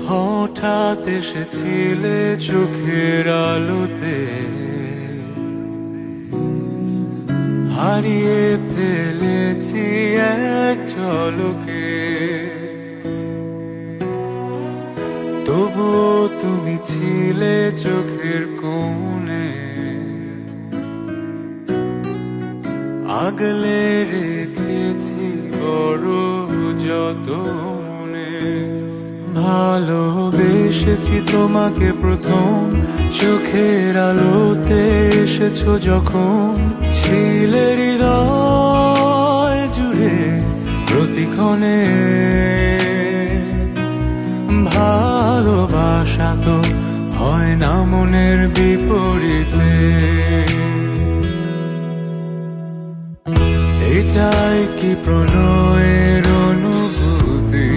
হঠাৎ এসেছিলে চোখের আলোতে, হারিয়ে ফেলেছি এক ঝলকে। তবুও তুমি ছিলে চোখের কোণে, আগলে রেখেছি বড় যতনে। ভালোবেসেছি তোমাকে প্রথম, চোখের আলোতে এসেছো যখন। ছিলে হৃদয় জুড়ে প্রতিক্ষণে, ভালোবাসা তো হয় না মনের বিপরীতে। এটাই কি প্রণয়ের অনুভূতি?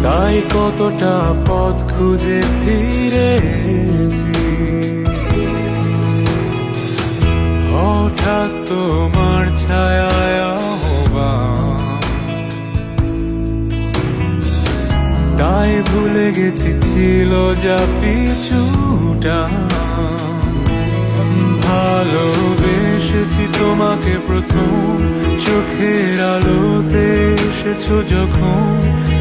তাই কতটা পথ খুঁজে ফিরেছি, হঠাৎ তোমার ছায়ায় আহ্বান। তাই ভুলে গেছি ছিল যা পিছুটা। ভালোবেসেছি তোমাকে প্রথম, চোখের আলোতে এসেছো যখন।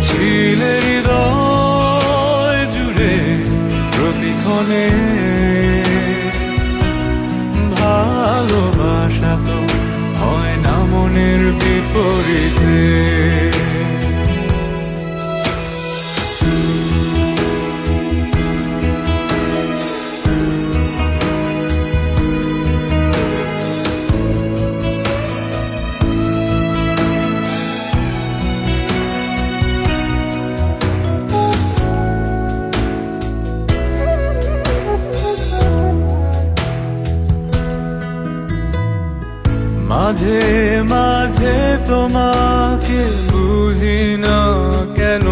ছিলে হৃদয় জুড়ে প্রতিক্ষণে, ভালোবাসা তো হয় না মনের বিপরীতে। মাঝে মাঝে তোমাকে বুঝি না কেন,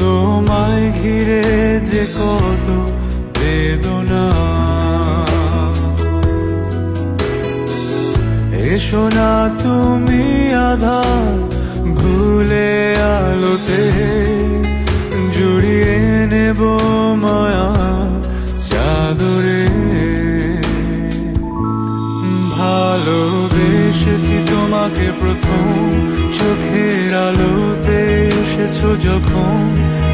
তোমায় ঘিরে যে কত বেদনা। এসো না তুমি আধার ভুলে আলোতে, জড়িয়ে নেব মায়া চাদরে। ভালোবেসেছি তোমাকে প্রথম, চোখের আলোতে এসেছো যখন।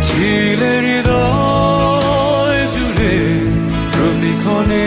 ছিলে হৃদয় জুড়ে প্রতিক্ষণে,